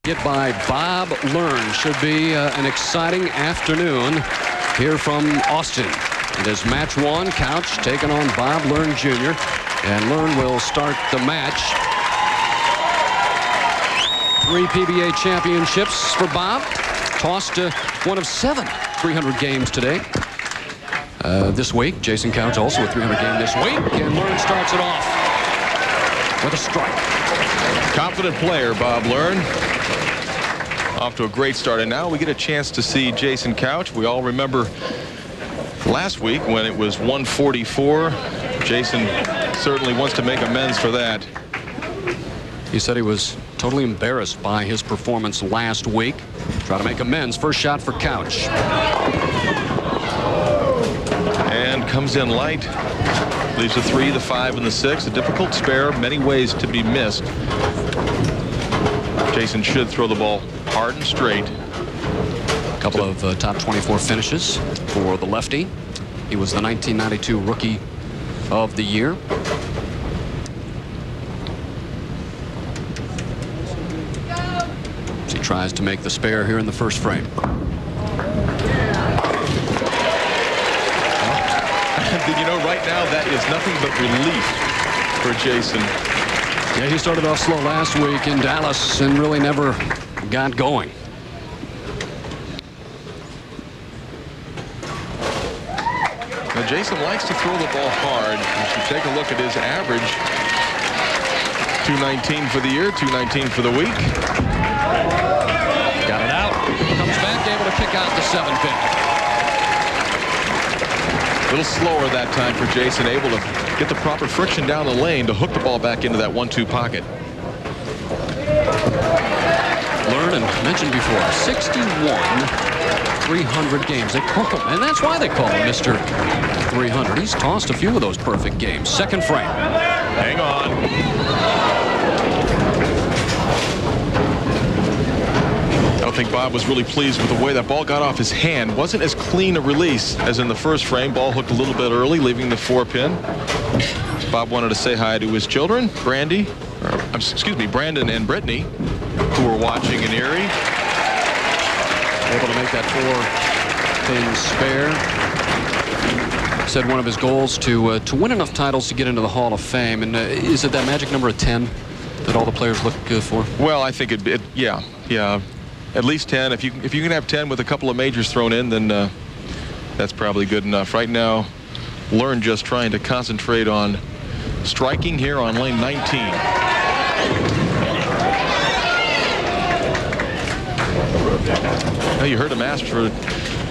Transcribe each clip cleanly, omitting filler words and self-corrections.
Hit by Bob Learn. Should be an exciting afternoon here from Austin. It is match one. Couch taking on Bob Learn Jr. And Learn will start the match. 3 PBA championships for Bob. Tossed one of 7 300 games today. This week, Jason Couch also a 300 game this week. And Learn starts it off with a strike. Confident player, Bob Learn. Off to a great start, and now we get a chance to see Jason Couch. We all remember last week when it was 144. Jason certainly wants to make amends for that. He said he was totally embarrassed by his performance last week. Try to make amends. First shot for Couch. And comes in light. Leaves the 3, the 5, and the 6. A difficult spare, many ways to be missed. Jason should throw the ball hard and straight. A couple of top 24 finishes for the lefty. He was the 1992 Rookie of the Year. As he tries to make the spare here in the first frame. You know, right now that is nothing but relief for Jason. Yeah, he started off slow last week in Dallas and really never got going. Now, Jason likes to throw the ball hard. You should take a look at his average. 219 for the year, 219 for the week. Got it out. Comes back, able to pick out the 7-pin. A little slower that time for Jason, able to get the proper friction down the lane to hook the ball back into that 1-2 pocket. Learn and mentioned before, 61 300 games. They call him, and that's why they call him Mr. 300. He's tossed a few of those perfect games. Second frame. Hang on. I don't think Bob was really pleased with the way that ball got off his hand. Wasn't as clean a release as in the first frame. Ball hooked a little bit early, leaving the 4-pin. Bob wanted to say hi to his children, Brandon and Brittany, who were watching in Erie. Able to make that 4-pin spare. Said one of his goals to win enough titles to get into the Hall of Fame. And is it that magic number of 10 that all the players look for? Well, I think yeah. At least 10. If you can have 10 with a couple of majors thrown in, then that's probably good enough. Right now, Learn just trying to concentrate on striking here on lane 19. Now you heard him ask for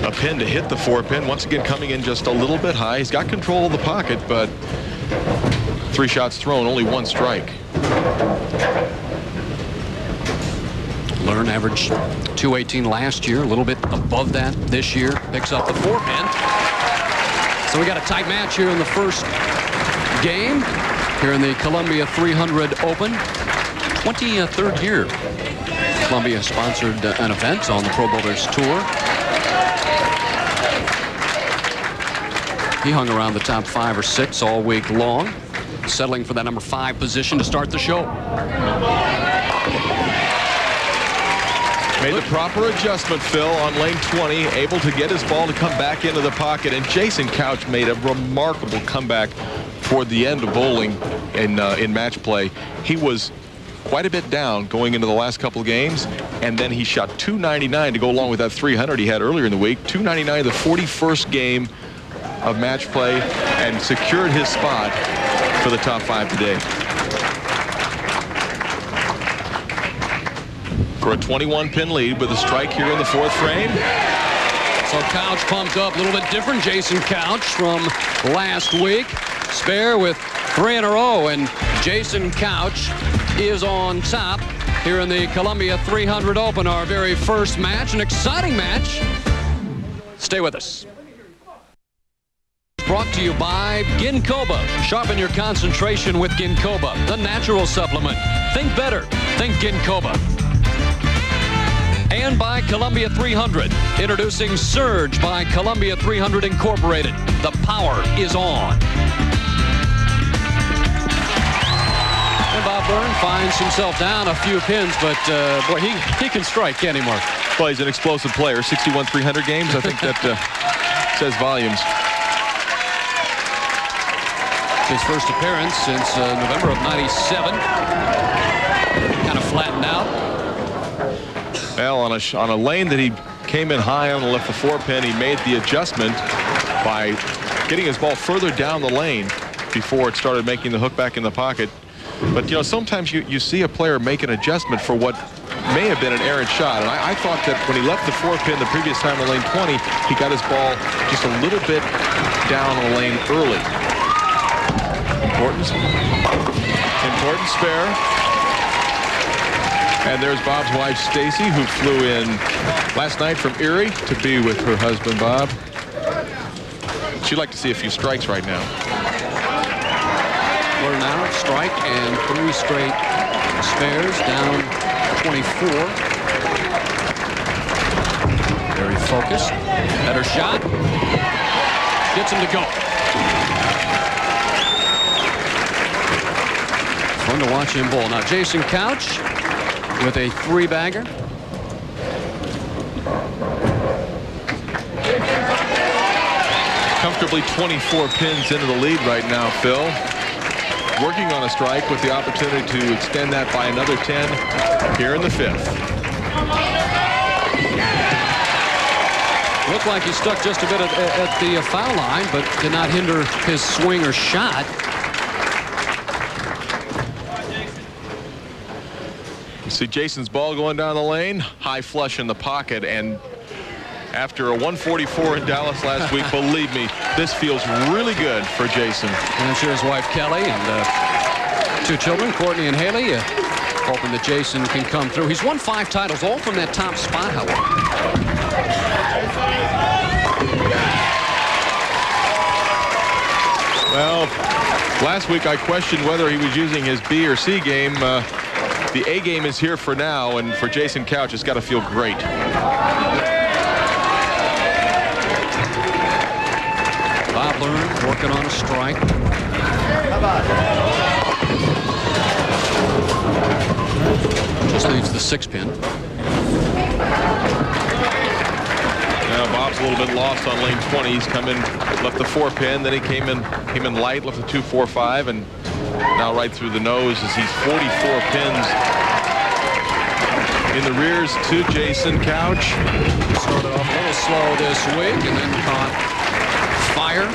a pin to hit the 4-pin. Once again, coming in just a little bit high. He's got control of the pocket, but 3 shots thrown, only 1 strike. Learn averaged 218 last year, a little bit above that this year. Picks up the 4-pin. So we got a tight match here in the first game here in the Columbia 300 Open. 23rd year Columbia sponsored an event on the Pro Bowlers Tour. He hung around the top 5 or 6 all week long, settling for that number 5 position to start the show. Made the proper adjustment, Phil, on lane 20, able to get his ball to come back into the pocket. And Jason Couch made a remarkable comeback toward the end of bowling in match play. He was quite a bit down going into the last couple of games, and then he shot 299 to go along with that 300 he had earlier in the week. 299, the 41st game of match play, and secured his spot for the top 5 today. For a 21-pin lead with a strike here in the 4th frame. So Couch pumped up, a little bit different. Jason Couch from last week. Spare with 3 in a row, and Jason Couch is on top here in the Columbia 300 Open, our very first match, an exciting match. Stay with us. Brought to you by Ginkgoba. Sharpen your concentration with Ginkgoba, the natural supplement. Think better. Think Ginkgoba. And by Columbia 300. Introducing Surge by Columbia 300 Incorporated. The power is on. And Bob Byrne finds himself down a few pins, but boy, he can strike, can't he, Mark? Well, he's an explosive player. 61 300 games. I think that says volumes. His first appearance since November of '97. Kind of flattened out. Well, on a lane that he came in high on the left the 4-pin, he made the adjustment by getting his ball further down the lane before it started making the hook back in the pocket. But, you know, sometimes you see a player make an adjustment for what may have been an errant shot. And I thought that when he left the 4-pin the previous time in lane 20, he got his ball just a little bit down the lane early. Important spare. And there's Bob's wife, Stacy, who flew in last night from Erie to be with her husband, Bob. She'd like to see a few strikes right now. We're now strike and 3 straight spares, down 24. Very focused. Better shot. Gets him to go. Fun to watch him bowl. Now Jason Couch with a 3-bagger. Comfortably 24 pins into the lead right now, Phil. Working on a strike with the opportunity to extend that by another 10 here in the 5th. Looked like he stuck just a bit at the foul line, but did not hinder his swing or shot. You see Jason's ball going down the lane, high flush in the pocket, and after a 144 in Dallas last week, believe me, this feels really good for Jason. And I'm sure his wife Kelly and 2 children, Courtney and Haley, hoping that Jason can come through. He's won 5 titles, all from that top spot, however. Well, last week I questioned whether he was using his B or C game. The A game is here for now, and for Jason Couch, it's got to feel great. Bob Byrne working on a strike. Just leaves the 6-pin. Now Bob's a little bit lost on lane 20. He's come in, left the 4-pin, then he came in light, left the 2-4-5, and now right through the nose as he's 44 pins in the rears to Jason Couch. Started off a little slow this week and then caught fire.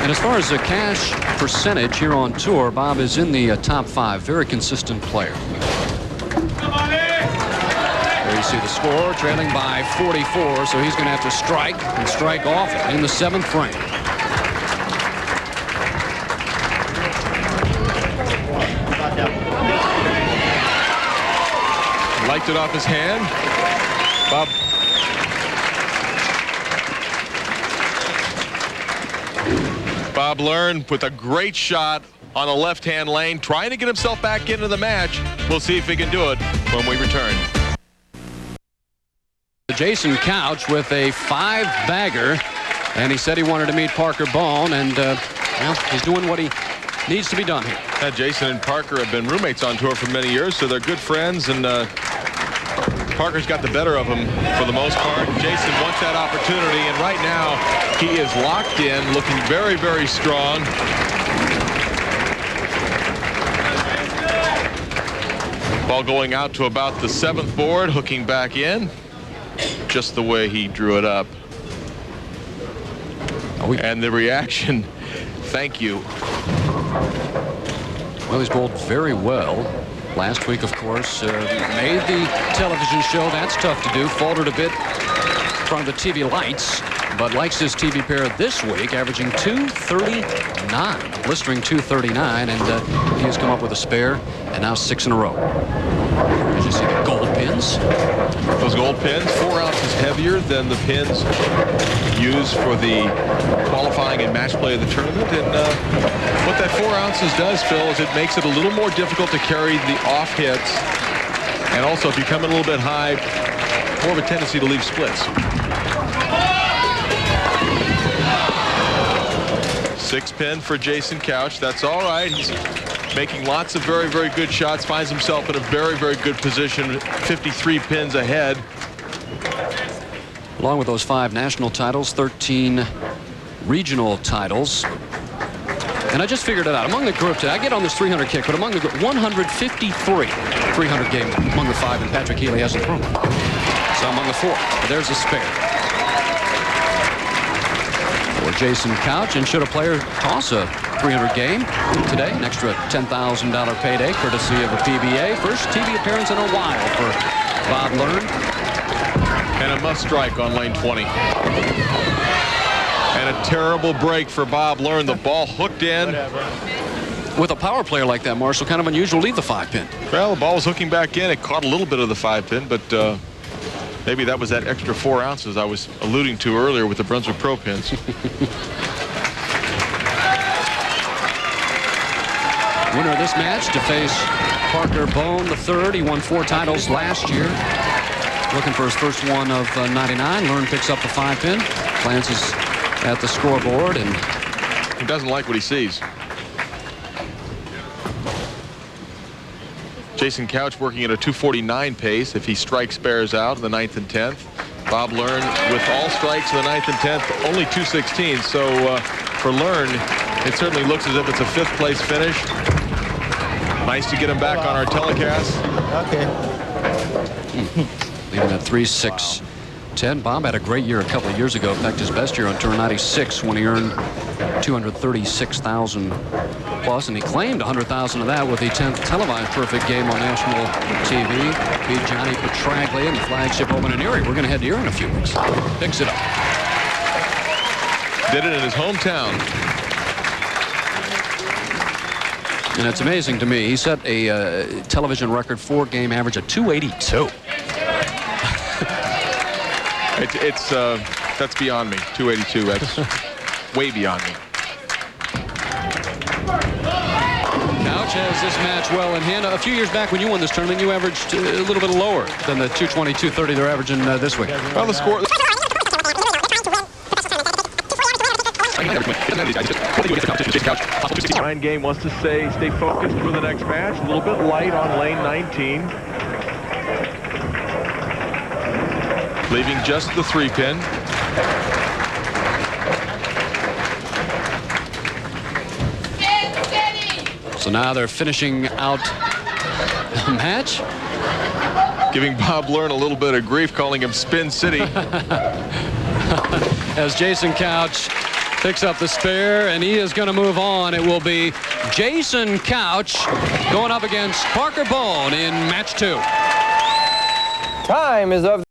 And as far as the cash percentage here on tour, Bob is in the top 5. Very consistent player. There you see the score, trailing by 44, so he's going to have to strike and strike often in the 7th frame. Liked it off his hand. Bob Byrne with a great shot on the left-hand lane, trying to get himself back into the match. We'll see if he can do it when we return. Jason Couch with a 5-bagger, and he said he wanted to meet Parker Bone, and well, he's doing what he needs to be done here. Jason and Parker have been roommates on tour for many years, so they're good friends, and Parker's got the better of him for the most part. Jason wants that opportunity, and right now he is locked in, looking very, very strong. Ball going out to about the 7th board, hooking back in, just the way he drew it up. And the reaction, thank you. Well, he's bowled very well. Last week, of course, made the television show. That's tough to do. Faltered a bit from the TV lights, but likes his TV pair this week, averaging 239, blistering 239, and he has come up with a spare, and now 6 in a row. As you see the gold pins. Those gold pins, 4 ounces heavier than the pins used for the qualifying and match play of the tournament. And what that 4 ounces does, Phil, is it makes it a little more difficult to carry the off hits. And also, if you come in a little bit high, more of a tendency to leave splits. 6-pin for Jason Couch. That's all right. He's making lots of very, very good shots, finds himself in a very, very good position, 53 pins ahead. Along with those 5 national titles, 13 regional titles. And I just figured it out. Among the group today, I get on this 300 kick, but among the group, 153 300 games among the 5, and Patrick Healy hasn't thrown. So among the 4, but there's a spare. For Jason Couch, and should a player toss a 300 game today, an extra $10,000 payday courtesy of a PBA. First TV appearance in a while for Bob Learn. And a must strike on lane 20. And a terrible break for Bob Learn. The ball hooked in. With a power player like that, Marshall, kind of unusual to leave the 5-pin. Well, the ball was hooking back in. It caught a little bit of the 5-pin, but maybe that was that extra 4 ounces I was alluding to earlier with the Brunswick Pro pins. Winner of this match to face Parker Bone III. He won 4 titles last year. Looking for his first one of 99. Learn picks up the 5-pin. Glances at the scoreboard, and he doesn't like what he sees. Jason Couch working at a 249 pace. If he strikes spares out in the 9th and 10th. Bob Learn with all strikes in the 9th and 10th, only 216. So for Learn, it certainly looks as if it's a 5th place finish. Nice to get him back on our telecast. Okay. Leaving at 3-6-10. Bob had a great year a couple of years ago. In fact, his best year on tour 96 when he earned 236,000 plus, and he claimed 100,000 of that with the 10th televised perfect game on national TV. Beat Johnny Petraglia in the flagship Open in Erie. We're going to head to Erie in a few weeks. Picks it up. Did it in his hometown. And it's amazing to me. He set a television record 4-game average of 282. That's beyond me. 282. That's way beyond me. Couch has this match well in hand. A few years back when you won this tournament, you averaged a little bit lower than the 220, 230 they're averaging this week. Well, the score. Ryan Game wants to stay focused for the next match. A little bit light on lane 19. Leaving just the 3-pin. So now they're finishing out the match. Giving Bob Learn a little bit of grief, calling him Spin City. As Jason Couch picks up the spare, and he is going to move on. It will be Jason Couch going up against Parker Bone in match 2. Time is of